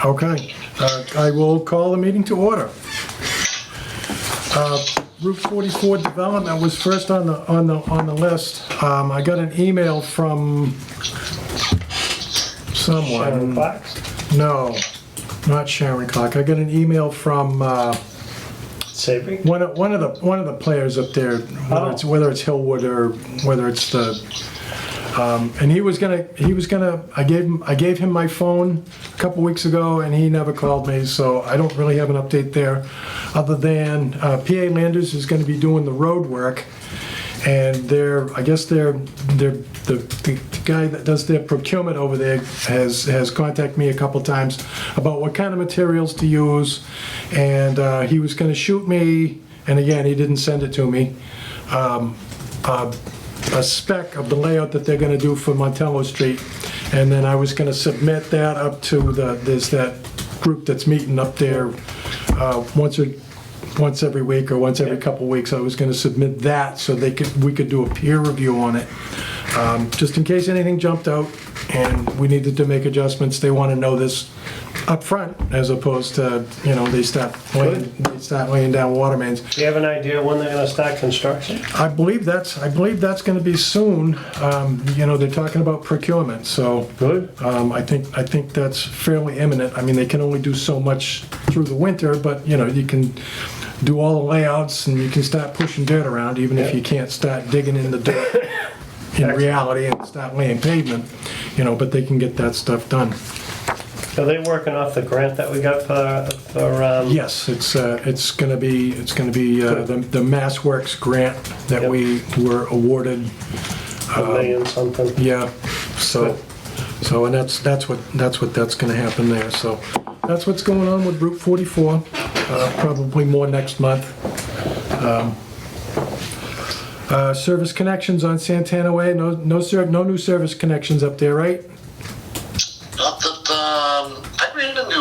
Okay, I will call the meeting to order. Route 44 development was first on the list. I got an email from someone. Sharon Clark? No, not Sharon Clark. I got an email from Savory? one of the players up there, whether it's Hillwood or whether it's the. And he was gonna. I gave him my phone a couple weeks ago, and he never called me. So I don't really have an update there, other than PA Landers is going to be doing the road work, and the guy that does their procurement over there has contacted me a couple times about what kind of materials to use, and he was going to shoot me, and again he didn't send it to me. A spec of the layout that they're going to do for Montello Street, and then I was going to submit that up to there's that group that's meeting up there once every week or once every couple weeks. I was going to submit that so we could do a peer review on it, just in case anything jumped out and we needed to make adjustments. They want to know this up front as opposed to they start laying down water mains. Do you have an idea when they're gonna start construction? I believe that's going to be soon. They're talking about procurement, so Good. I think that's fairly imminent. I mean, they can only do so much through the winter, but you can do all the layouts and you can start pushing dirt around, even if you can't start digging in the dirt in reality and start laying pavement. But they can get that stuff done. Are they working off the grant that we got for Yes, it's going to be the Mass Works grant that we were awarded. $1 million something? Yeah, so and that's going to happen there. So that's what's going on with Route 44. Probably more next month. Service connections on Santana Way. No new service connections up there, right? Not that, I ran into,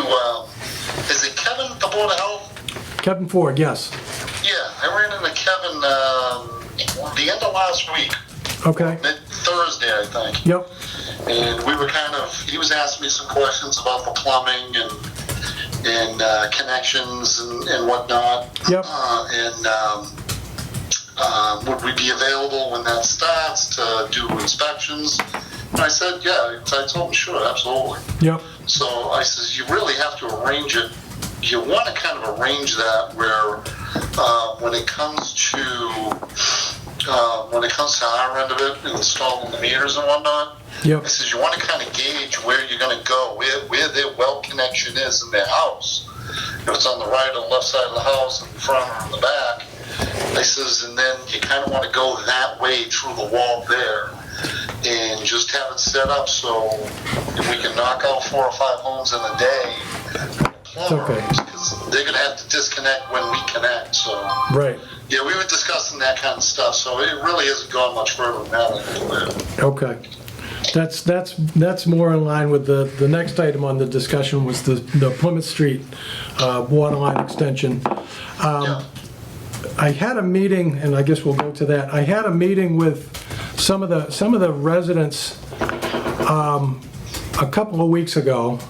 is it Kevin at the Board of Health? Kevin Ford, yes. Yeah, I ran into Kevin, the end of last week. Okay. Thursday, I think. Yep. And we were he was asking me some questions about the plumbing and connections and whatnot. Yep. Would we be available when that starts to do inspections? And I said, yeah. I told him, sure, absolutely. Yep. So I says, you really have to arrange it. You want to kind of arrange that where when it comes to our end of it, installing the meters and whatnot, Yep. I says, you want to kind of gauge where you're going to go, where their well connection is in their house. If it's on the right or the left side of the house, in the front or in the back. I says, and then you kind of want to go that way through the wall there and just have it set up so if we can knock out 4 or 5 homes in a day, Okay. because they're going to have to disconnect when we connect. So Right. yeah, we were discussing that kind of stuff. So it really hasn't gone much further than that. Okay. That's more in line with the next item on the discussion was the Plymouth Street water line extension. Yeah. I had a meeting, and I guess we'll go to that. I had a meeting with some of the residents a couple of weeks ago.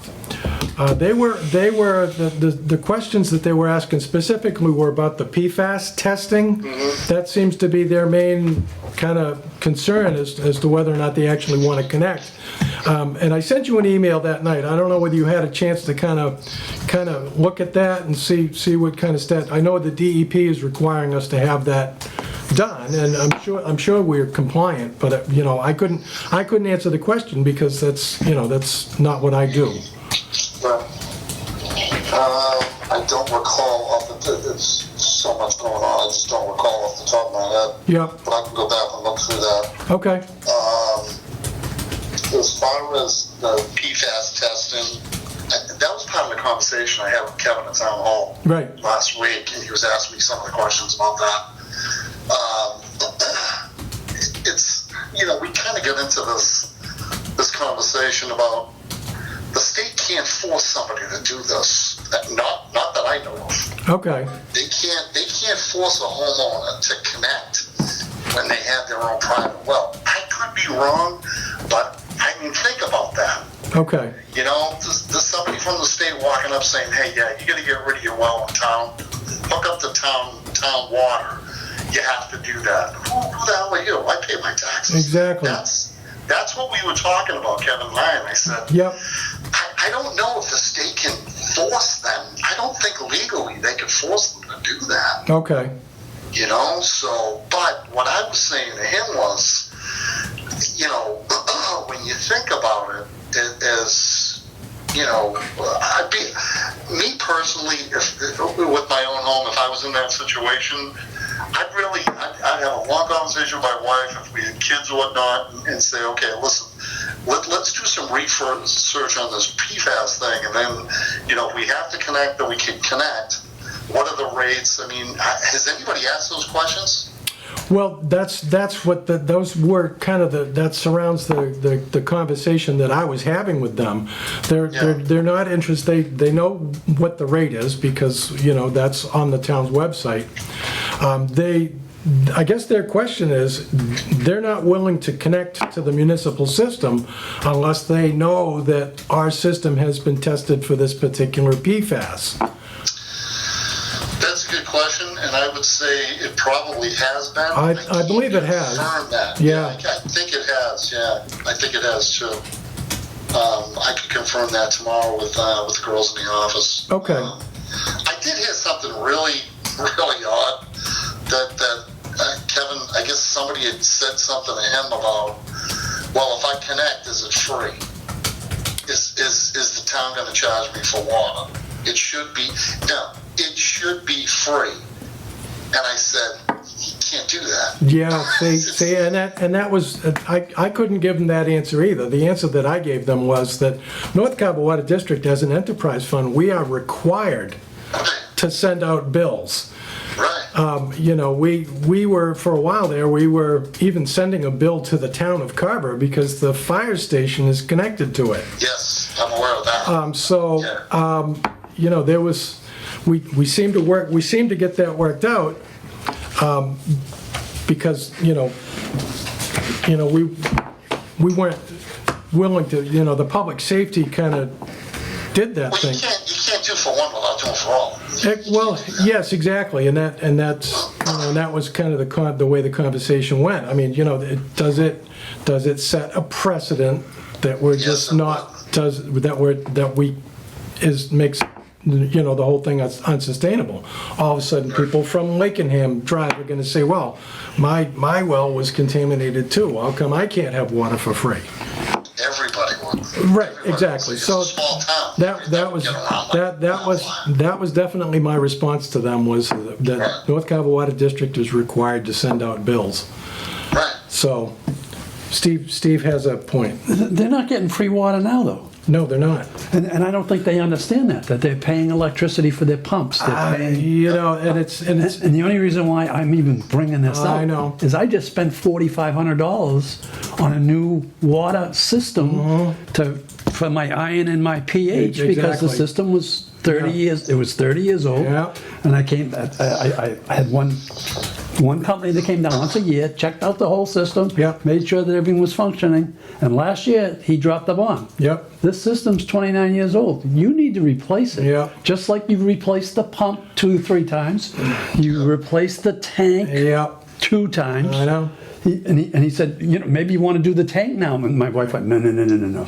The questions that they were asking specifically were about the PFAS testing. Mm-hmm. That seems to be their main kind of concern as to whether or not they actually want to connect. And I sent you an email that night. I don't know whether you had a chance to kind of look at that and see what kind of stat. I know the DEP is requiring us to have that done, and I'm sure we're compliant. But I couldn't answer the question because that's not what I do. Right. I don't recall it's so much going on. I just don't recall off the top of my head. Yep. But I can go back and look through that. Okay. As far as the PFAS testing, that was part of the conversation I had with Kevin at Town Hall Right. last week, and he was asking me some of the questions about that. It's we kind of get into this conversation about the state can't force somebody to do this. Not that I know of. Okay. They can't force a homeowner to connect when they have their own private well. I could be wrong, but I mean, think about that. Okay. Does somebody from from the state walking up saying, hey, yeah, you gotta get rid of your well in town, hook up the town water. You have to do that. Who the hell are you? I pay my taxes. Exactly. That's what we were talking about, Kevin and I. And I said, Yep. I don't know if the state can force them. I don't think legally they can force them to do that. Okay. You know, so, but what I was saying to him was, you know, when you think about it, as, you know, me personally, if with my own home, if I was in that situation, I'd have a long conversation with my wife if we had kids or whatnot, and say, okay, listen, let's do some research on this PFAS thing, and then, you know, if we have to connect, then we can connect. What are the rates? I mean, has anybody asked those questions? Well, that's what those were kind of that surrounds the conversation that I was having with them. They're not interested. They know what the rate is because, you know, that's on the town's website. I guess their question is they're not willing to connect to the municipal system unless they know that our system has been tested for this particular PFAS. That's a good question, and I would say it probably has been. I believe it has. Confirm that. Yeah. I think it has. Yeah, I think it has too. I could confirm that tomorrow with the girls in the office. Okay. I did hear something really, really odd that Kevin. I guess somebody had said something to him about. Well, if I connect, is it free? Is the town going to charge me for water? It should be. No. It should be free. And I said, you can't do that. Yeah, see, and that was, I couldn't give them that answer either. The answer that I gave them was that North Carver Water District as an enterprise fund, we are required to send out bills. Right. You know, we were, for a while there, we were even sending a bill to the town of Carver because the fire station is connected to it. Yes, I'm aware of that. You know, there was, we seemed to get that worked out because, you know, we weren't willing to, you know, the public safety kind of did that Well, thing. you can't do for one without doing for all. Well, yes, exactly, and that's you know, and that was kind of the way the conversation went. I mean, you know, does it set a precedent that we're just not makes, you know, the whole thing unsustainable. All of a sudden, people from Lakenham Drive are going to say, well, my well was contaminated too. How come I can't have water for free? Everybody would. Right, Everybody exactly. would. So It's a small town. that was definitely my response to them was that Right. North Carver Water District is required to send out bills. Right. So Steve has a point. They're not getting free water now, though. No, they're not. And I don't think they understand that they're paying electricity for their pumps. They're paying, You know, and it's and the only reason why I'm even bringing this up I know. is I just spent $4,500 on a new water system for my iron and my pH because the Exactly. system was 30 years. It was 30 years old. Yeah. And I had one company that came down once a year, checked out the whole system, Yeah. made sure that everything was functioning. And last year he dropped the bomb. Yep. This system's 29 years old. You need to replace it. Yeah. Just like you've replaced the pump 2-3 times. You replaced the tank Yeah, 2 times. I know. He said, you know, maybe you want to do the tank now. And my wife went, no.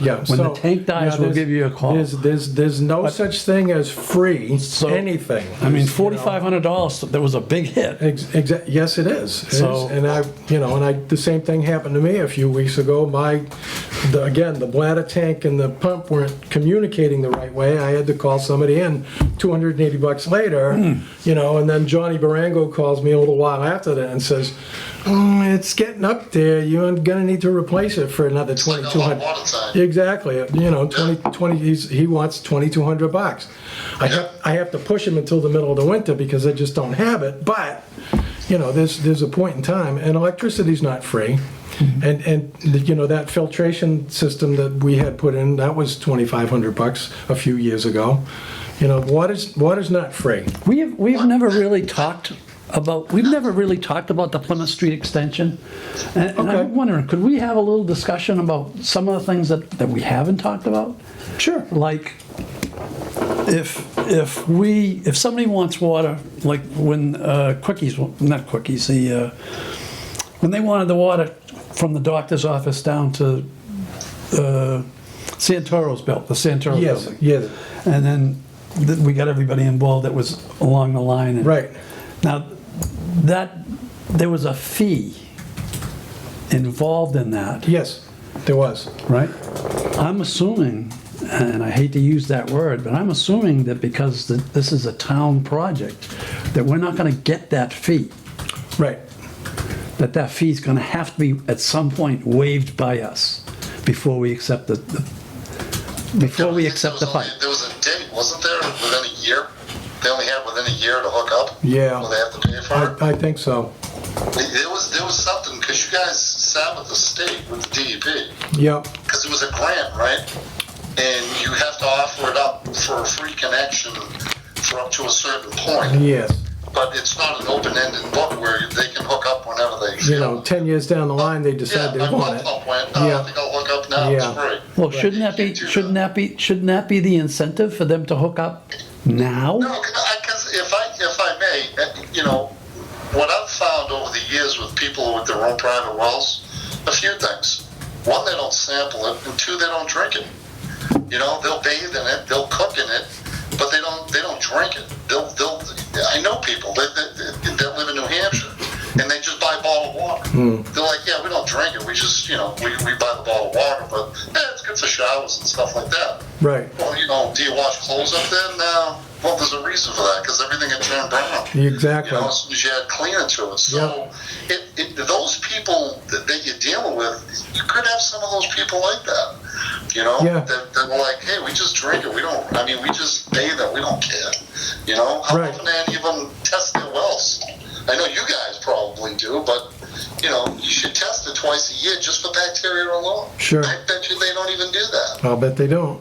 Yeah. When so, the tank dies, yeah, we'll give you a call. There's no such thing as free anything. I mean, You know. $4,500, that was a big hit. Yes, it is. It So- is. And the same thing happened to me a few weeks ago. Again, the bladder tank and the pump weren't communicating the right way. I had to call somebody in $280 later, you know, and then Johnny Barango calls me a little while after that and says, it's getting up there. You're gonna need to replace it for another It's like a lot of $2,200. water time. Exactly. You know, 20. He wants $2,200. I have to push him until the middle of the winter because I just don't have it. But you know, there's a point in time, and electricity's not free. And you know, that filtration system that we had put in, that was $2,500 a few years ago. You know, water's not free. We've never really talked about the Plymouth Street extension. And Okay. I'm wondering, could we have a little discussion about some of the things that we haven't talked about? Sure. Like if somebody wants water, like when when they wanted the water from the doctor's office down to Santoro's built, the Santoro Yes, building. yes, And then we got everybody involved that was along the line. And right. now, there was a fee involved in that, Yes, there was. right? I'm assuming, and I hate to use that word, but I'm assuming that because this is a town project, that we're not gonna get that fee. Right. That fee's gonna have to be, at some point, waived by us before we accept the pipe. There was a date, wasn't there, within a year? They only had within a year to hook up? Yeah. Will they have to pay for it? I think so. There was something, because you guys sat with the state, with the DEP, Yep, because it was a grant, right? And you have to offer it up for a free connection for up to a certain point. yes. But it's not an open-ended book where they can hook up whenever they You know, feel. 10 years down the line, they decide Yeah, they my want it. pump went, Yeah. I think I'll hook up now, it's Yeah. free. Well, shouldn't that be the incentive for them to hook up now? No, because if I may, you know, what I've found over the years with people with their own private wells, a few things. One, they don't sample it, and two, they don't drink it. You know, they'll bathe in it, they'll cook in it, but they don't drink it. I know people that live in New Hampshire, and they just buy bottled water. They're like, yeah, we don't drink it. We just, you know, we buy the bottled water, but it's good for showers and stuff like that. Right, Well, you know, do you wash clothes up there? No. Well, there's a reason for that, because everything had turned brown. exactly. You know, as soon as you add cleaner to it. So those people that you're dealing with, you could have some of those people like that. You know, Yeah. that were like, hey, we just drink it. We just bathe it. We don't care. You know, how Right. often do any of them test their wells? I know you guys probably do, but, you know, you should test it twice a year just for bacteria alone. Sure. I bet you they don't even do that. I'll bet they don't.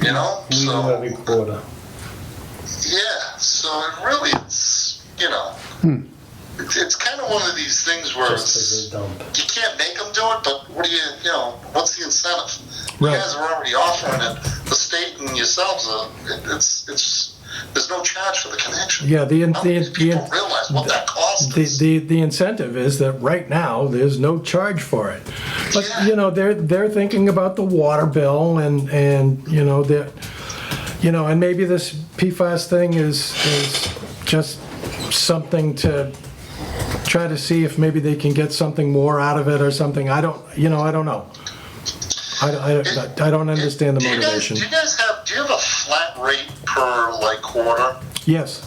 You know? We do So, every quarter. yeah, so it really, it's, you know, it's kind of one of these things where Just as a dump. you can't make them do it, but what do you know, what's the incentive? Right. You guys are already offering it, the state and yourselves, there's no charge for the connection. Yeah, Not many people realize what that cost is. the incentive is that right now, there's no charge for it. But, Yeah. you know, they're thinking about the water bill and, you know, and maybe this PFAS thing is just something to try to see if maybe they can get something more out of it or something. I don't know. I don't understand the motivation. Do you have a flat rate per like quarter? Yes,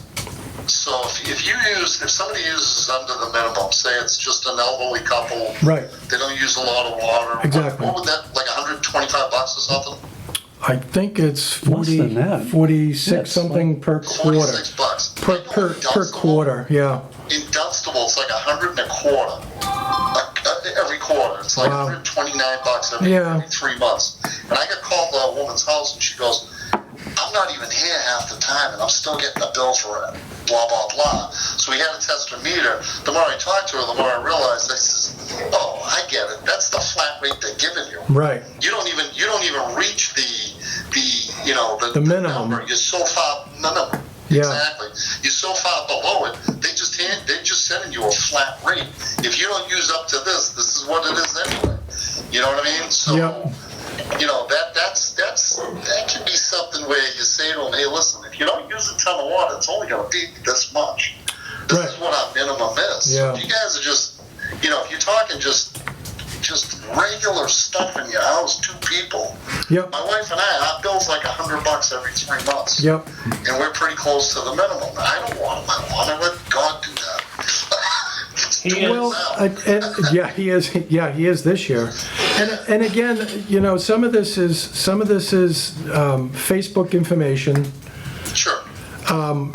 So if somebody uses under the minimum, say it's just an elderly couple, right. they don't use a lot of water. Exactly. What would that, like $125 or something? I think it's Less than that. 46 Yes, something per quarter. $46. Per quarter, yeah. In Dunstable, it's like $100 and a quarter. Every quarter. It's like Wow. $129 every 3 months. And I got called to a woman's house and she goes, I'm not even here half the time and I'm still getting a bill for it. Blah, blah, blah. So we had to test her meter. The more I talked to her, the more I realized, I says, oh, I get it. That's the flat rate they're giving you. Right. You don't even reach the The minimum. number. You're so far minimum. Yeah. Exactly. You're so far below it. They're just sending you a flat rate. If you don't use up to this is what it is anyway. You know what I mean? So Yep. you know that can be something where you say to them, hey, listen, if you don't use a ton of water, it's only going to be this much. This Right. is what our minimum is. Yeah. So if you guys are just, you know, if you're talking just regular stuff in your house, 2 people. Yep. My wife and our bill's like $100 every 3 months. Yep. And we're pretty close to the minimum. I don't want my water. Let God do that. He Do it is- Well, now. yeah, he is. Yeah, he is this year. And again, you know, some of this is Facebook information. Sure.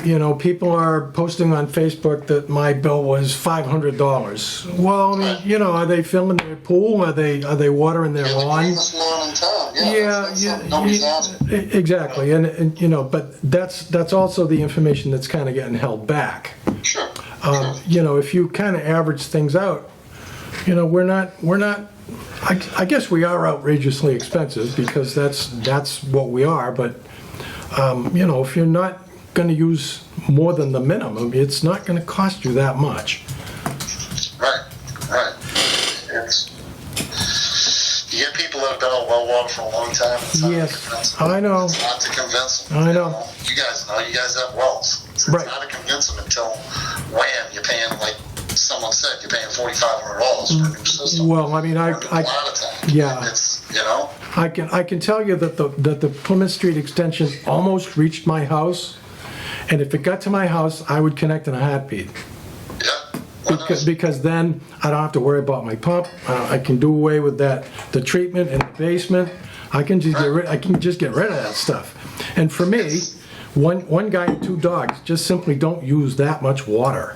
You know, people are posting on Facebook that my bill was $500. Well, I mean, you know, are they filling their pool? Are they watering their You're the lawn? greenest lawn in town. Yeah. Yeah, that's something nobody's asking. exactly. And you know, but that's also the information that's kind of getting held back. Sure. You know, if you kind of average things out, you know, we're not. I guess we are outrageously expensive because that's what we are. But if you're not gonna use more than the minimum, it's not gonna cost you that much. Right. You get people that have been on well water for a long time. It's hard to Yes, convince them. I know. It's hard to convince them. I know. You guys know. You guys have wells. It's Right. hard to convince them until wham, you're paying, like someone said, you're paying $4,500 for a new system. Well, I mean, A lot of time. yeah. It's, I can tell you that the Plymouth Street extension almost reached my house, and if it got to my house, I would connect in a heartbeat. yeah. Why not? Because then I don't have to worry about my pump. I can do away with the treatment in the basement. I can just get rid of that stuff. And for me, one guy and 2 dogs just simply don't use that much water.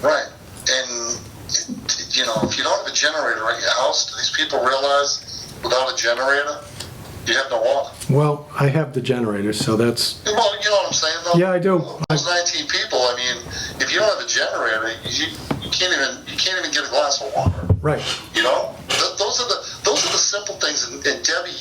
Right. And, if you don't have a generator at your house, do these people realize without a generator, you have no water? Well, I have the generator, so that's... Well, you know what I'm saying, though? Yeah, I do. Those 19 people, I mean, if you don't have a generator, you can't even get a glass of water. Right. Those are the simple things. And Debbie,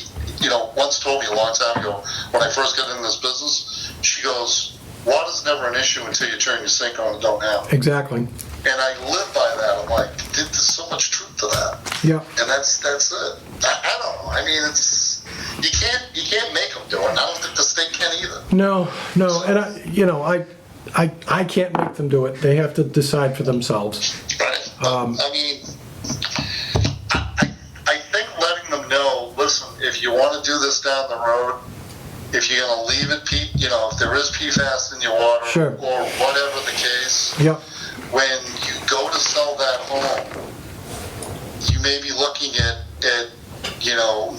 once told me a long time ago when I first got into this business, she goes, "Water's never an issue until you turn your sink on and don't have it." Exactly. And I live by that. I'm like, there's so much truth to that. Yeah. And that's it. I don't know. I mean, it's you can't make them do it. And I don't think the state can either. No, and I can't make them do it. They have to decide for themselves. Right. I mean, I think letting them know, listen, if you want to do this down the road, if you're going to leave it, if there is PFAS in your water, Sure. or whatever the case, Yep. when you go to sell that home, you may be looking at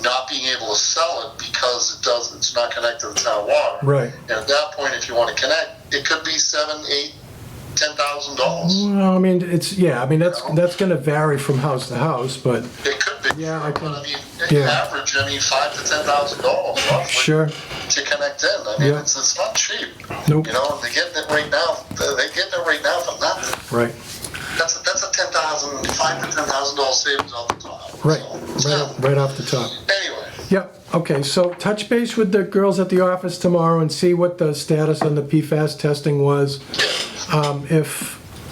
not being able to sell it because it's not connected to town water. Right. And at that point, if you want to connect, it could be $7,000, $8,000, $10,000. Well, I mean, that's going to vary from house to house, but It could be. Yeah, I can- But I mean, yeah. average, $5,000 to $10,000 roughly sure. to connect in. I mean, Yeah. it's not cheap. Nope. And they're getting it right now. They're getting it right now for nothing. Right. That's a $5,000 to $10,000 savings off the top. Right. So, Right off the top. anyway, Yep. Okay. So touch base with the girls at the office tomorrow and see what the status on the PFAS testing was.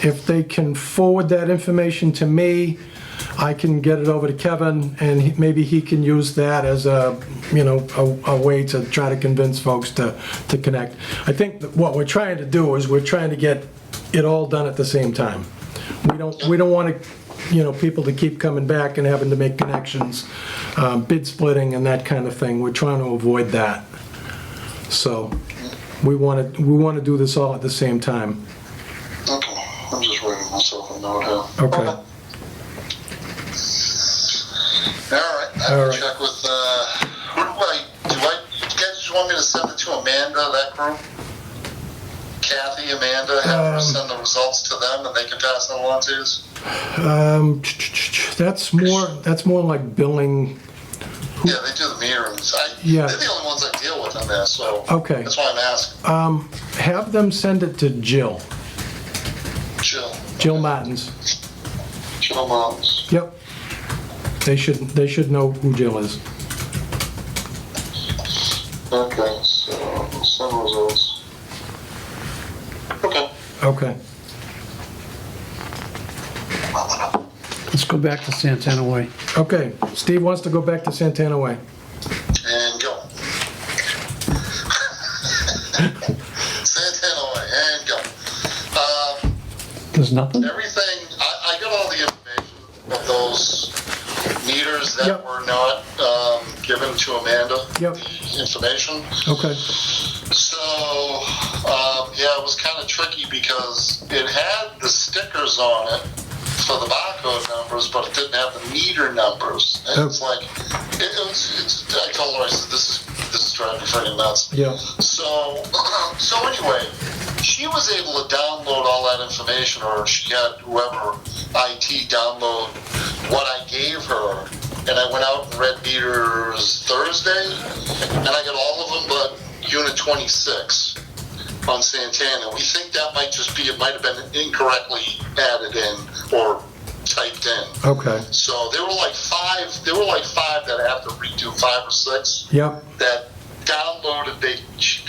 If they can forward that information to me, I can get it over to Kevin, and maybe he can use that as a way to try to convince folks to connect. I think that what we're trying to do is we're trying to get it all done at the same time. We don't want to, people to keep coming back and having to make connections, bid splitting and that kind of thing. We're trying to avoid that. So we want to do this all at the same time. okay. I'm just writing myself a note here. Okay. All right. I All will right. check with, who do you guys just want me to send it to Amanda, that group? Kathy, Amanda, have her send the results to them and they can pass it along to us? That's more like billing. Yeah, they do the meterings. Yeah. They're the only ones I deal with in there, so Okay. that's why I'm asking. Have them send it to Jill Jill Martins. Mountains. Yep. They should know who Jill is. Okay, so send results. Okay. Okay. Let's go back to Santana Way. Okay. Steve wants to go back to Santana Way. And go. Santana Way, and go. There's nothing? Everything, I got all the information of those meters that Yep. were not given to Amanda. Yep. The information. Okay. So, yeah, it was kind of tricky because it had the stickers on it for the barcode numbers, but it didn't have the meter numbers. And it's like, I told her, I said, this is driving me freaking nuts. Yeah. So anyway, she was able to download all that information, or she had whoever IT download what I gave her. And I went out and read meters Thursday, and I got all of them but unit 26 on Santana. We think that might just be, it might have been incorrectly added in or typed in. Okay. So there were like five that I have to redo, 5 or 6 Yep. that downloaded, they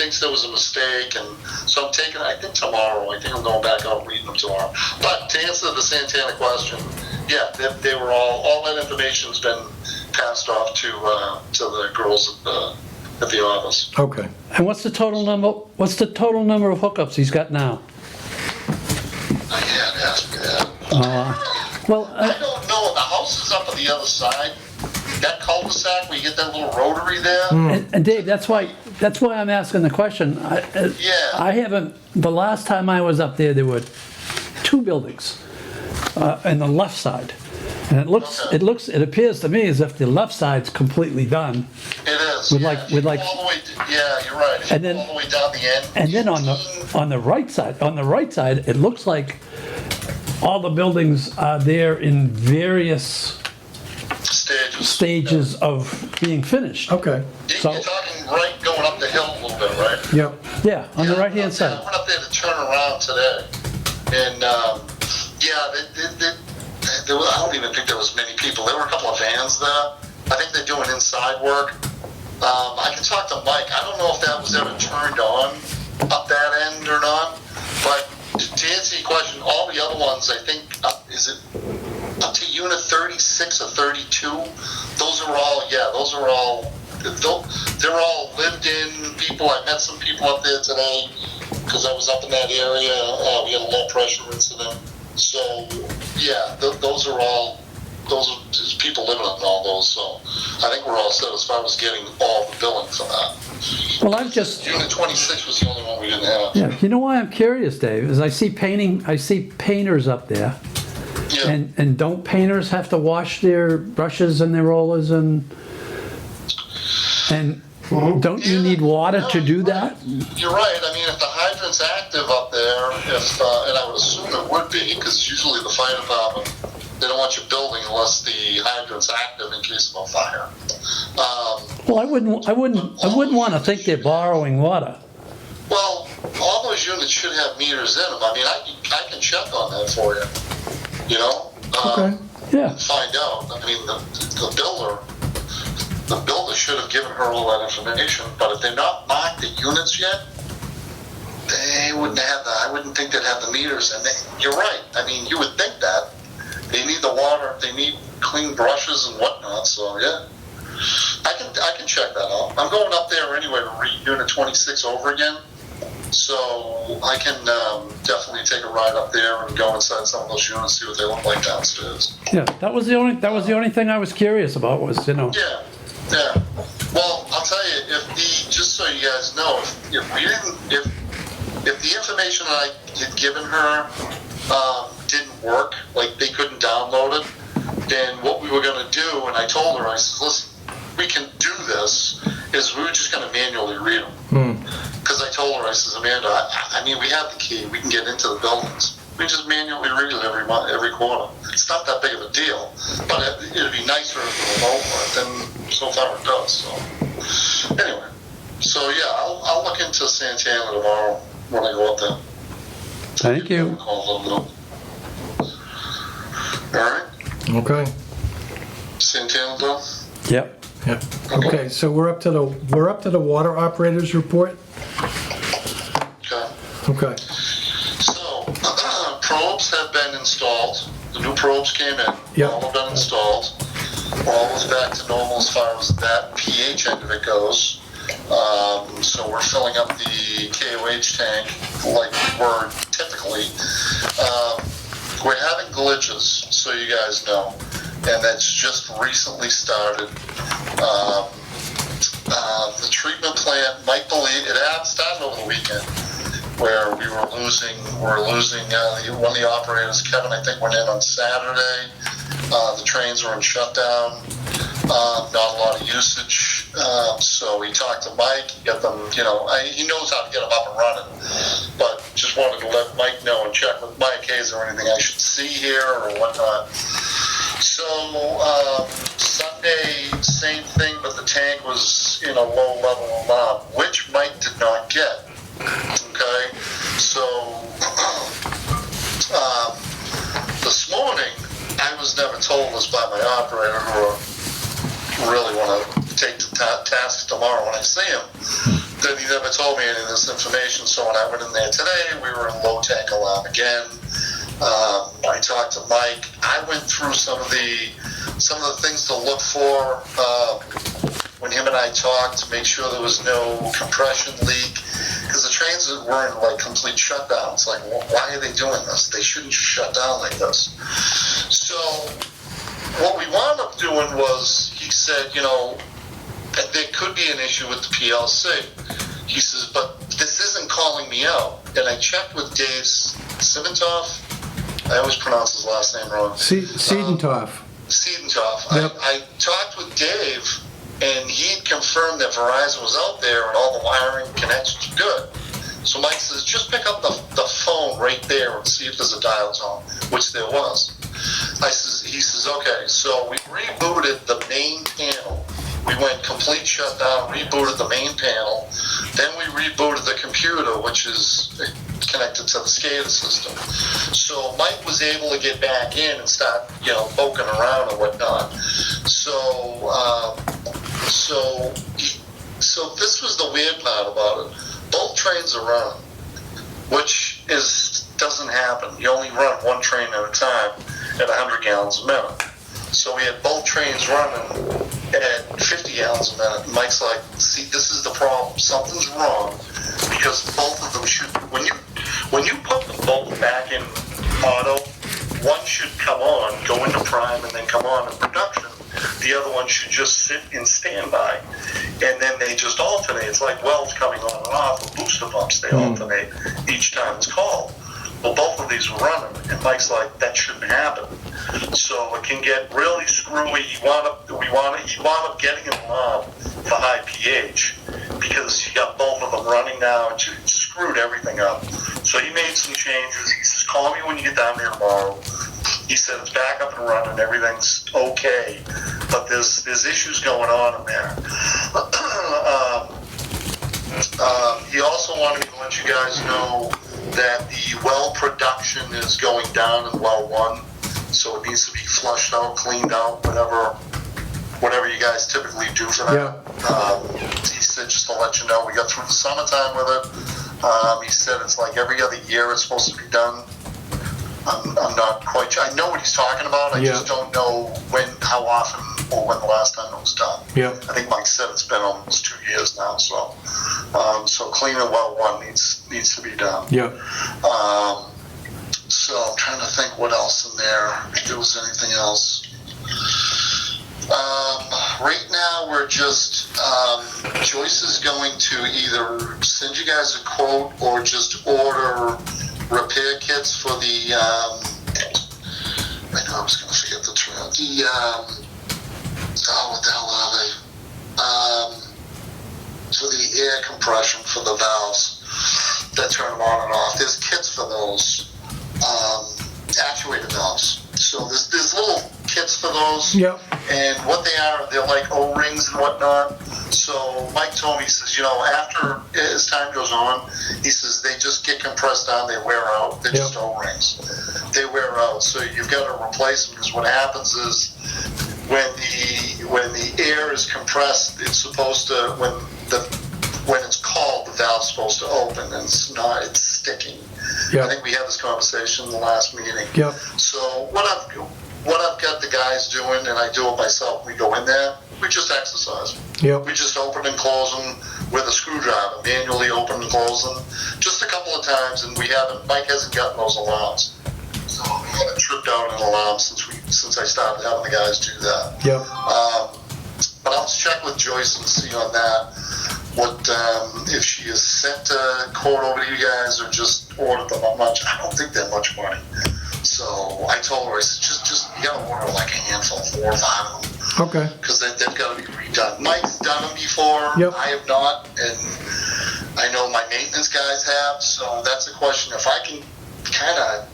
thinks there was a mistake, and so I'm taking, I think tomorrow, I think I'm going back out and reading them tomorrow. But to answer the Santana question, yeah, they were all that information's been passed off to the girls at the office. Okay. And what's the total number of hookups he's got now? I can't ask me that. Well, I don't know. The house is up on the other side. That cul-de-sac where you get that little rotary there. and Dave, that's why I'm asking the question. I haven't. The last time I was up there were 2 buildings on the left side, and it appears to me as if the left side's completely done. It is. With yeah. like- with like- all the way, yeah, you're right. If And you then- go all the way down the end. And then on the right side, it looks like all the buildings are there in various stages of being finished. Okay. So- You're talking right going up the hill a little bit, right? Yep. Yeah, on the Yeah, right-hand I side. went up there to turn around today, and there was, I don't even think there was many people. There were a couple of vans there. I think they're doing inside work. I can talk to Mike. I don't know if that was ever turned on up that end or not. But to answer your question, all the other ones, I think, is it up to unit 36 or 32? Those are all they're all lived-in people. I met some people up there today because I was up in that area. We had a low pressure incident. So, yeah, those are just people living in all those. So I think we're all set as far as getting all the billing for that. Well, I've just. Unit 26 was the only one we didn't have. Yeah, you know why I'm curious, Dave, is I see painters up there. Yeah. And don't painters have to wash their brushes and their rollers and don't you need water to do that? You're right. I mean, if the hydrant's active up there, and I would assume it would be, because usually the fire department, they don't want you building unless the hydrant's active in case of a fire. Well, I wouldn't want to think they're borrowing water. Well, all those units should have meters in them. I mean, I can check on that for you. You know? Okay. Yeah. And find out. I mean, the builder should have given her all that information, but if they're not marked the units yet, they wouldn't have I wouldn't think they'd have the meters. And you're right. I mean, you would think that. They need the water. They need clean brushes and whatnot. So, yeah. I can check that out. I'm going up there anyway to read Unit 26 over again. So I can definitely take a ride up there and go inside some of those units, see what they look like downstairs. Yeah, that was the only thing I was curious about was, you know. Yeah. Well, I'll tell you, just so you guys know, if the information I had given her didn't work, like they couldn't download it, then what we were going to do, and I told her, I said, listen, we can do this, is we were just going to manually read them. Because I told her, I said, Amanda, I mean, we have the key. We can get into the buildings. We just manually read it every month, every quarter. It's not that big of a deal, but it'd be nicer if the remote worked, and so far it does. So anyway, so yeah, I'll look into Santana tomorrow when I go up there. Thank you. All right, Okay. Santana done? Yep. Yeah. Okay, so we're up to the water operators report. Okay. Okay. So, probes have been installed. The new probes came in. Yep. All have been installed. All is back to normal as far as that pH end of it goes. So we're filling up the KOH tank like we were typically. We're having glitches, so you guys know. And that's just recently started. The treatment plant, Mike believe it started over the weekend, where we were losing one of the operators, Kevin, I think, went in on Saturday. The trains were in shutdown, not a lot of usage. So we talked to Mike, get them, he knows how to get them up and running, but just wanted to let Mike know and check with Mike, hey, is there anything I should see here or whatnot? So Sunday, same thing, but the tank was in a low-level alarm, which Mike did not get. Okay, so this morning, I was never told this by my operator, who I really want to take to task tomorrow when I see him. then he never told me any of this information. So when I went in there today, we were in low tank alarm again. I talked to Mike. I went through some of the things to look for when him and I talked to make sure there was no compression leak, because the trains were in like complete shutdown. It's like, well, why are they doing this? They shouldn't just shut down like this. So what we wound up doing was, he said, you know, there could be an issue with the PLC. He says, but this isn't calling me out. And I checked with Dave Simontoff. I always pronounce his last name wrong. Siedenthoff. Siedenthoff. Yep. I talked with Dave, and he confirmed that Verizon was out there and all the wiring connections were good. So Mike says, just pick up the phone right there and see if there's a dial tone, which there was. He says, okay. So we rebooted the main panel. We went complete shutdown, rebooted the main panel. Then we rebooted the computer, which is connected to the SCADA system. So Mike was able to get back in and start, you know, poking around and whatnot. So this was the weird part about it. Both trains are running, which doesn't happen. You only run one train at a time at 100 gallons a minute. So we had both trains running at 50 gallons a minute. And Mike's like, see, this is the problem. Something's wrong, because both of them should, when you put them both back in auto, one should come on, go into prime, and then come on in production. The other one should just sit in standby, and then they just alternate. It's like wells coming on and off, or booster pumps. They alternate each time it's called. Well, both of these were running, and Mike's like, that shouldn't happen. So it can get really screwy. He wound up getting an alarm for high pH, because you got both of them running now. It screwed everything up. So he made some changes. He says, call me when you get down there tomorrow. He said it's back up and running. Everything's okay, but there's issues going on in there. He also wanted me to let you guys know that the well production is going down in well 1, so it needs to be flushed out, cleaned out, whatever you guys typically do for that. Yeah. He said, just to let you know, we got through the summertime with it. He said it's like every other year it's supposed to be done. I'm not quite sure. I know what he's talking about. I just don't know how often, or when the last time it was done. Yeah. I think Mike said it's been almost 2 years now. So, cleaning well 1 needs to be done. Yeah. So I'm trying to think what else in there. If there was anything else. Right now we're just Joyce is going to either send you guys a quote or just order repair kits for the I know I was going to forget the term. What the hell are they? For the air compression for the valves that turn them on and off. There's kits for those actuator valves. So there's little kits for those. Yep. And what they are, they're like O-rings and whatnot. So Mike told me, he says, you know, after as time goes on, he says they just get compressed down, they wear out. They're just O-rings. They wear out. So you've got to replace them, because what happens is when the air is compressed, it's supposed to, when it's called, the valve's supposed to open, and it's not, it's sticking. Yep. I think we had this conversation in the last meeting. Yep. So what I've got the guys doing, and I do it myself, we go in there, we just exercise. Yep. We just open and close them with a screwdriver, manually open and close them, just a couple of times, and Mike hasn't gotten those alarms. So we haven't tripped out an alarm since I started having the guys do that. Yep. But I'll check with Joyce and see on that what if she has sent a quote over to you guys or just ordered them. I don't think they're much money. So I told her, I said, just you gotta order like a handful, 4 or 5 of them. Okay. Because they've got to be redone. Mike's done them before. Yep. I have not, and I know my maintenance guys have. So that's a question. If I can kind of,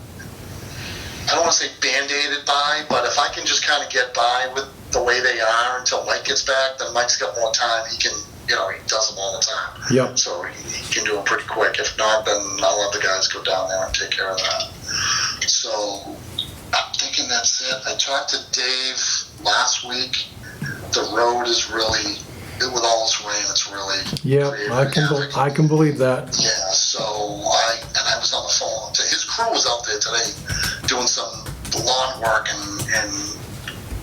I don't want to say band-aid it by, but if I can just kind of get by with the way they are until Mike gets back, then Mike's got more time. He can, he does them all the time. Yep. So he can do them pretty quick. If not, then I'll let the guys go down there and take care of that. So I'm thinking that's it. I talked to Dave last week. The road is really with all this rain, it's really Yeah, created I can, havoc. I can believe that. Yeah, so I was on the phone. His crew was out there today doing some lawn work and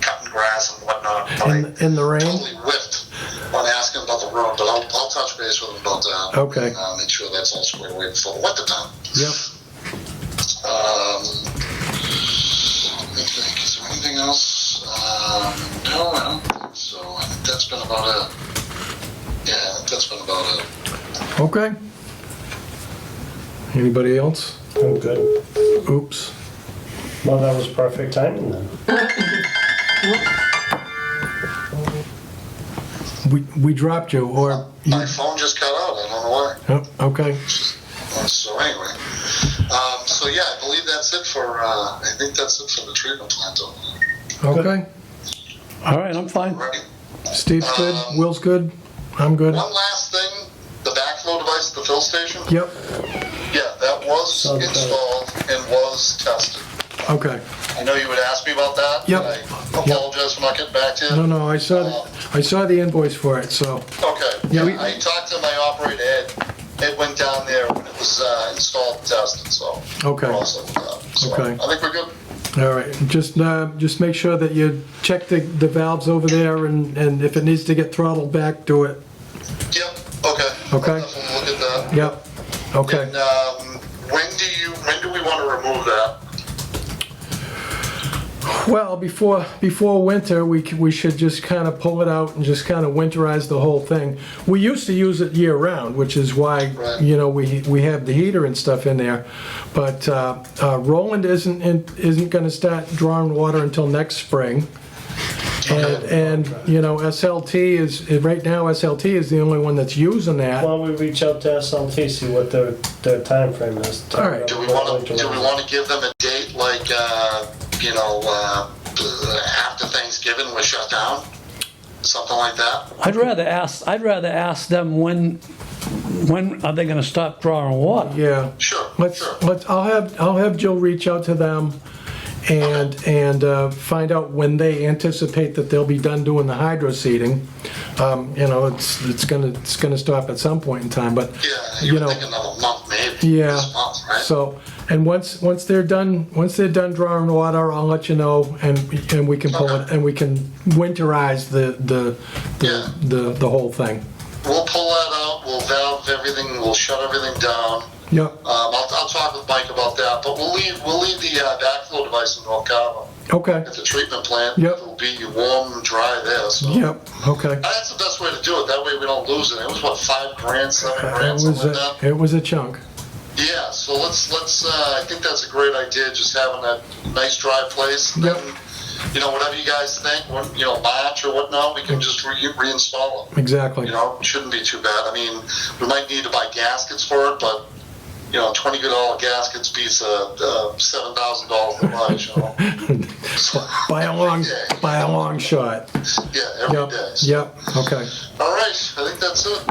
cutting grass and whatnot. But In the I rain? totally whiffed on asking about the road, but I'll touch base with him about that. Okay. And make sure that's all squared away before the winter time. Yep. Let me think. Is there anything else? No, I don't think so. I think that's been about it. Yeah, I think that's been about it. Okay. Anybody else? I'm good. Oops. Well, that was perfect timing then. We dropped you, or My you, phone just cut out. I don't know why. oh, okay. So anyway, so yeah, I believe that's it for. I think that's it for the treatment plant. Okay. All right, I'm fine. Right. Steve's good, Will's good, I'm good. One last thing: the backflow device at the fill station. Yep, Yeah, that was Sounds good. installed and was tested. okay. I know you would ask me about that. Yep. I apologize for not getting back to you. No, I saw the invoice for it, so, Okay. Yeah. I talked to my operator, Ed. Ed went down there when it was installed and tested, so. Okay. We're all set with that. So Okay. I think we're good. all right. Just make sure that you check the valves over there, and if it needs to get throttled back, do it. Yep, okay. Okay. I'll definitely look at that. Yep, okay. And when do we want to remove that? Well, before winter, we should just kind of pull it out and just kind of winterize the whole thing. We used to use it year round, which is why, Right. we have the heater and stuff in there. But Roland isn't going to start drawing water until next spring. And SLT right now, SLT is the only one that's using that. Why don't we reach out to SLT, see what their timeframe is? All right. Do we want to give them a date like, after Thanksgiving we're shut down? Something like that? I'd rather ask them when are they gonna stop drawing water? Yeah. Sure, sure. I'll have Jill reach out to them and find out when they anticipate that they'll be done doing the hydro seeding. It's gonna stop at some point in time, but Yeah, you would think another month maybe. yeah. This month, right? So, and once they're done drawing water, I'll let you know, and we can pull it, and we can winterize the whole thing. We'll pull that out, we'll valve everything, we'll shut everything down. Yep. I'll talk with Mike about that, but we'll leave the backflow device in North Carver Okay. at the treatment plant. Yep. It'll be warm and dry there, so. Yep. Okay. That's the best way to do it, that way we don't lose it. It was what, $5,000, $7,000, something like that? It was a chunk. Yeah, so let's I think that's a great idea, just having a nice dry place. And Yep. then, whatever you guys think, when, March or whatnot, we can just reinstall them. Exactly. It shouldn't be too bad. I mean, we might need to buy gaskets for it, but, $20 good gaskets beats a $7,000 device, By a long shot. Yeah, every Yep. day. Yep. Okay. All right, I think that's it.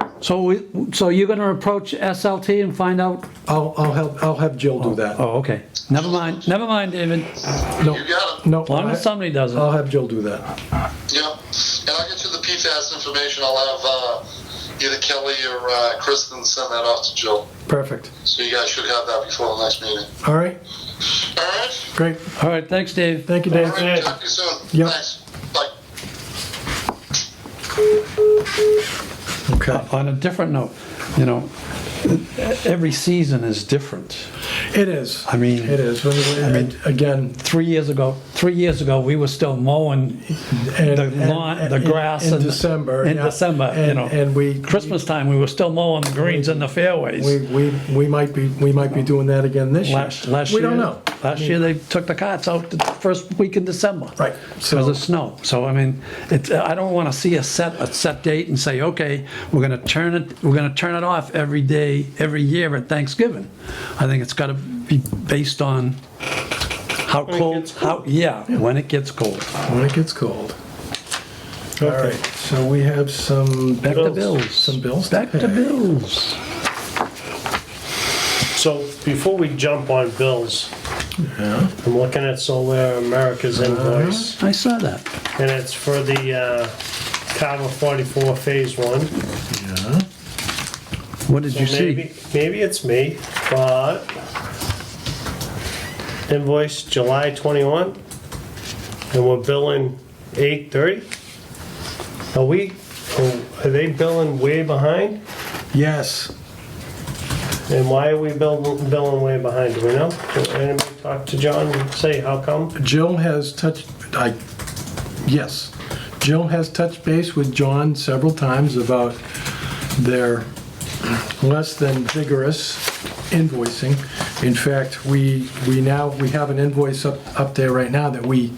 So you're gonna approach SLT and find out? I'll have Jill do that. Oh, okay. Never mind, David. No. You got it. No. As long as somebody does I'll it. have Jill do that. Yeah, and I'll get you the PFAS information. I'll have either Kelly or Kristen send that off to Jill. Perfect. So you guys should have that before the next meeting. All right. All right? Great. All right, thanks, Dave. Thank you, Dave. All right, talk to you soon. Yep. Thanks. Bye. Okay. On a different note, every season is different. It is. I mean- It is. Again, 3 years ago, we were still mowing the lawn, the grass. in December. In yeah. December, And we Christmas time, we were still mowing the greens and the fairways. we might be doing that again this year. Last we year, don't know. Last year, they took the carts out the first week in December. Right. Because of snow. So, I mean, I don't want to see a set date and say, okay, we're going to turn it off every day, every year at Thanksgiving. I think it's got to be based on how When it cold, gets cold. when it gets cold. When it gets cold. All Okay. right. So we have some Back to bills. Some bills. Back to bills. So before we jump on bills, Yeah. I'm looking at Solar America's invoice, I saw that. and it's for the Carver 44 Phase 1. Yeah. What did So you see? maybe it's me, but invoice July 21, and we're billing 8/30? Are they billing way behind? Yes. And why are we billing way behind? Do we know? Did anybody talk to John and say how come? Jill has touched, yes. Jill has touched base with John several times about their less than vigorous invoicing. In fact, we have an invoice up there right now that we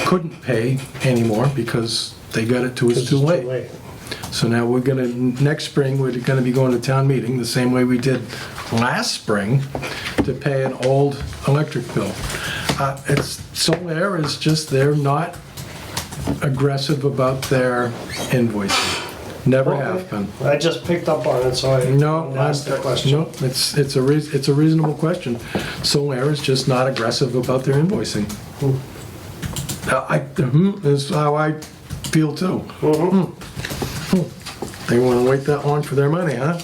couldn't pay anymore because they got it to us too late. So now next spring, we're gonna be going to town meeting, the same way we did last spring, to pay an old electric bill. Solaire is just, they're not aggressive about their invoicing. Never have been. I just picked up on it, so I No, asked the question. no, it's a reasonable question. Solaire is just not aggressive about their invoicing. Is how I feel too. They want to wait that long for their money, huh?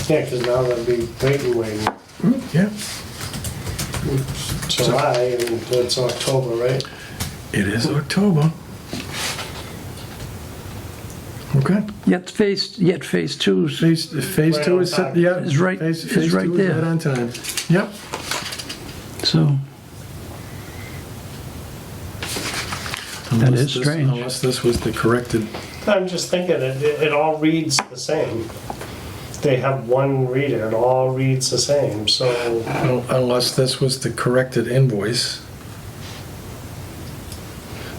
Yeah, because now they'll be waiting. Yeah. July, and it's October, right? It is October. Okay. Yet phase 2's Phase Right two on is, time. yeah. Is right- phase is right two there. right on time. Yep. so. That is strange. Unless this was the corrected, I'm just thinking, it all reads the same. They have one reader, it all reads the same, so, unless this was the corrected invoice.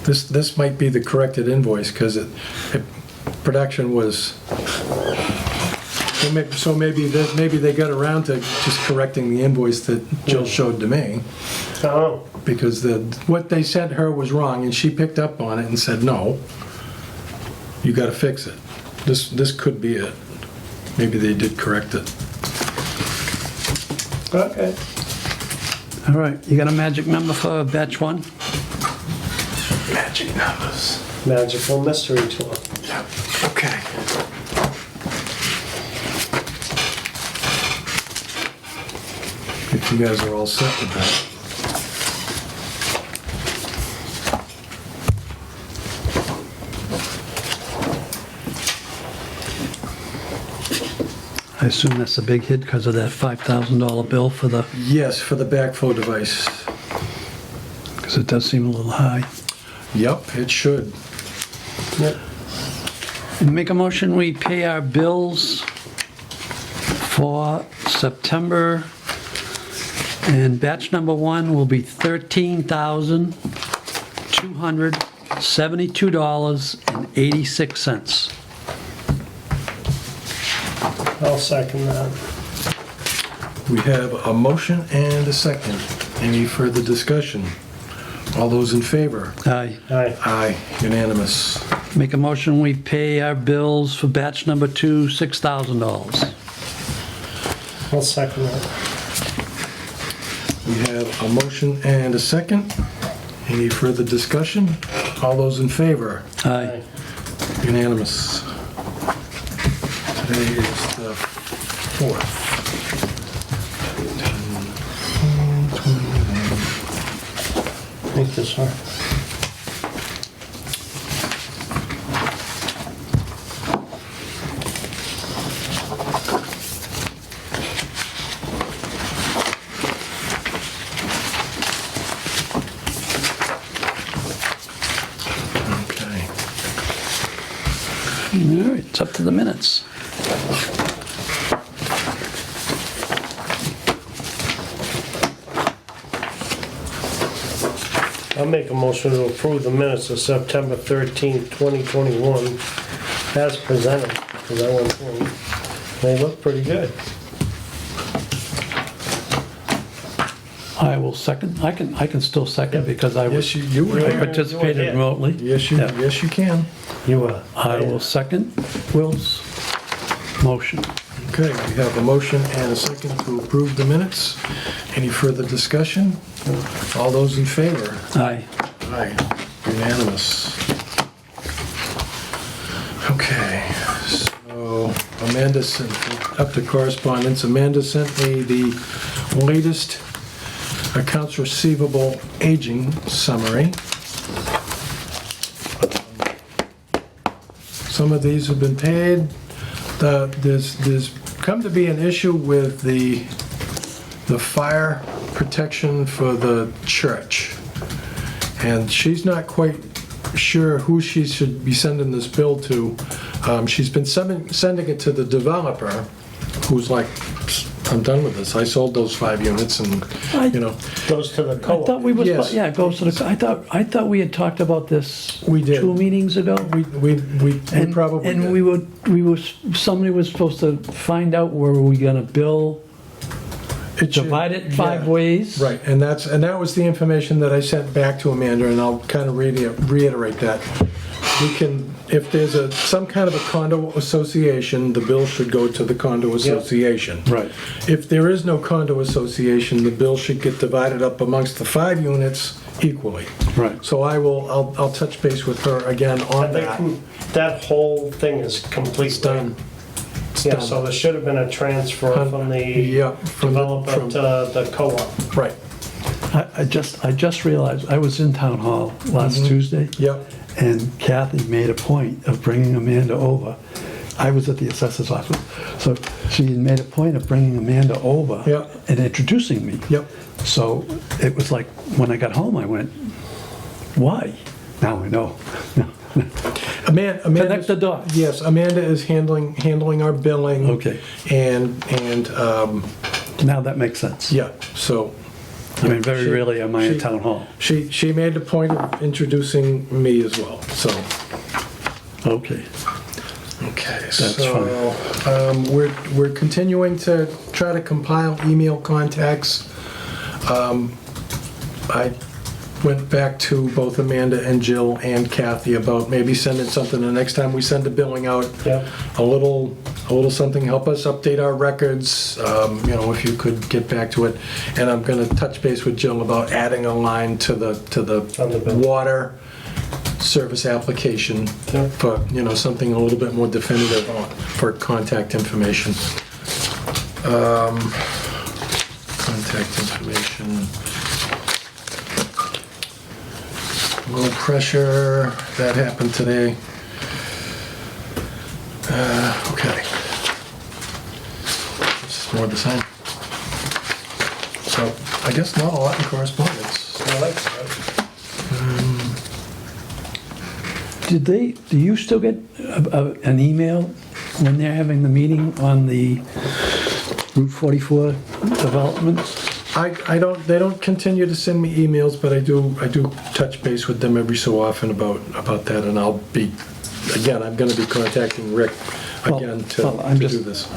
This might be the corrected invoice, because production was, so maybe they got around to just correcting the invoice that Jill showed to me, I don't know. because what they sent her was wrong, and she picked up on it and said, no, you gotta fix it. This could be it. Maybe they did correct it. Okay. All right, you got a magic number for batch 1? Magic numbers. Magical mystery tour. Yeah, okay. If you guys are all set with that. I assume that's a big hit because of that $5,000 bill for the, Yes, for the backflow device. because it does seem a little high. Yep, it should. Yep. Make a motion, we pay our bills for September, and batch number 1 will be $13,272.86. I'll second that. We have a motion and a second. Any further discussion? All those in favor? Aye. Aye. Aye, unanimous. Make a motion, we pay our bills for batch number 2, $6,000. I'll second that. We have a motion and a second. Any further discussion? All those in favor? Aye. Unanimous. Today is the 4th. Thank you, sir. Okay. All right, it's up to the minutes. I'll make a motion to approve the minutes of September 13th, 2021 as presented, because I went through them. They look pretty good. I will second, I can still second because I was, Yes, you were I there. participated You were here. remotely. Yes, you can. You are. I will second Will's motion. Okay, we have a motion and a second to approve the minutes. Any further discussion? All those in favor? Aye. Aye, unanimous. So Amanda sent, up to correspondence, Amanda sent me the latest accounts receivable aging summary. Some of these have been paid. There's come to be an issue with the fire protection for the church. And she's not quite sure who she should be sending this bill to. She's been sending it to the developer, who's like, I'm done with this. I sold those 5 units and, you know. Goes to the I thought co-op. we was, Yes. yeah, it goes to the, I thought we had talked about this We did. 2 meetings ago. We probably And did. somebody was supposed to find out where we gonna bill, It should- divide it 5 yeah. ways. Right, and that was the information that I sent back to Amanda, and I'll kind of reiterate that. We can, if there's some kind of a condo association, the bill should go to the condo association. Right. If there is no condo association, the bill should get divided up amongst the 5 units equally. Right. So I'll touch base with her again on I that. think that whole thing is complete. It's done. It's Yeah, done. so there should have been a transfer from the Yeah, from the- developer from- to the co-op. Right, I just realized, I was in town hall last Tuesday. yep. And Kathy made a point of bringing Amanda over. I was at the assessor's office, so she made a point of bringing Amanda over Yeah. and introducing me. Yep. So it was like, when I got home, I went, why? Now I know. Amanda. Connect the dots. Yes, Amanda is handling our billing. Okay. And, Now that makes sense. yeah, so. I mean, very She- rarely am I in she- town hall. She made a point of introducing me as well, so. Okay. Okay, That's so, we're continuing to try to compile email contacts. I went back to both Amanda and Jill and Kathy about maybe sending something, the next time we send the billing out, Yeah. a little something, help us update our records, you know, if you could get back to it. And I'm gonna touch base with Jill about adding a line to On the the bill. water service application Yeah. for, you know, something a little bit more definitive on, for contact information. Contact information. Low pressure, that happened today. Okay. This is more of the same. So, I guess not a lot in correspondence. I like that. Do you still get an email when they're having the meeting on the Route 44 developments? They don't continue to send me emails, but I do touch base with them every so often about that, and I'm gonna be contacting Rick again to do this.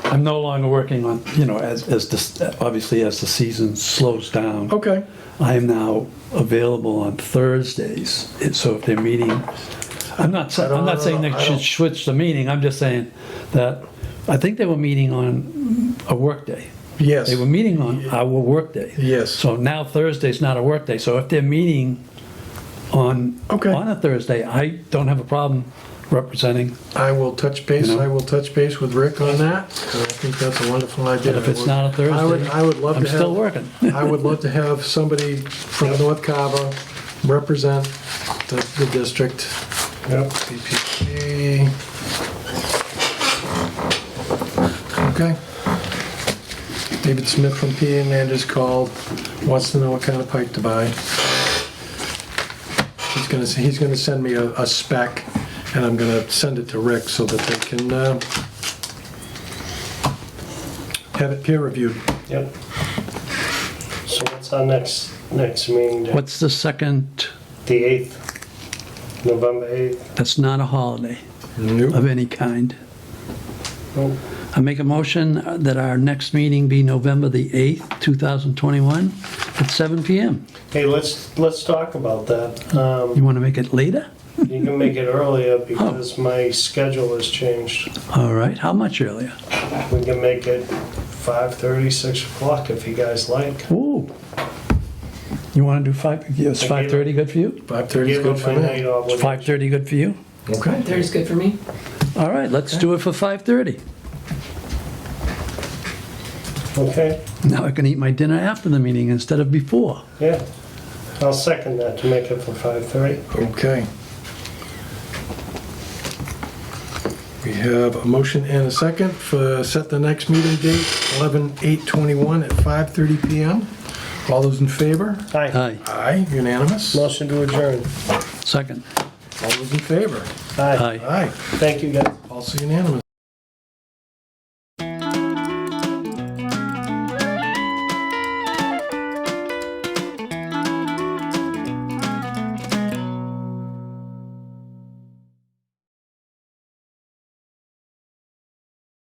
I'm no longer working on, you know, as this, obviously as the season slows down. Okay, I am now available on Thursdays, so if they're meeting, I'm not saying they should switch the meeting, I'm just saying that I think they were meeting on a workday. yes, They were meeting on our workday. yes. So now Thursday's not a workday, so if they're meeting on Okay. a Thursday, I don't have a problem representing. I will touch base, You know? I will touch base with Rick on that, 'cause I think that's a wonderful idea. But if it's not a Thursday, I would love I'm to have. still working. I would love to have somebody from North Carver represent the district. Yep. BPP. Okay. David Smith from PA Manders called, wants to know what kind of pipe to buy. He's gonna send me a spec, and I'm gonna send it to Rick so that they can have it peer reviewed. Yep. So what's our next meeting? Jeff? What's the second, The 8th, November 8th. that's not a holiday Nope. of any kind. Oh, I make a motion that our next meeting be November the 8th, 2021, at 7 PM. Hey, let's talk about that. You want to make it later? You can make it earlier because my schedule has changed. All right, how much earlier? We can make it 5:30, 6 o'clock if you guys like. Ooh. You want to do 5, is 5:30 good for you? 5:30 is Give good up for my night me. off. Is 5:30 good for you? Okay. Thursday's good for me. All right, let's do it for 5:30. Okay, Now I can eat my dinner after the meeting instead of before. yeah. I'll second that to make it for 5:30. Okay. We have a motion and a second for set the next meeting date, 11/8/21 at 5:30 PM. All those in favor? Aye. Aye. Aye, unanimous. Motion to adjourn. Second. All those in favor? Aye. Aye. Aye, Thank you, guys. also unanimous.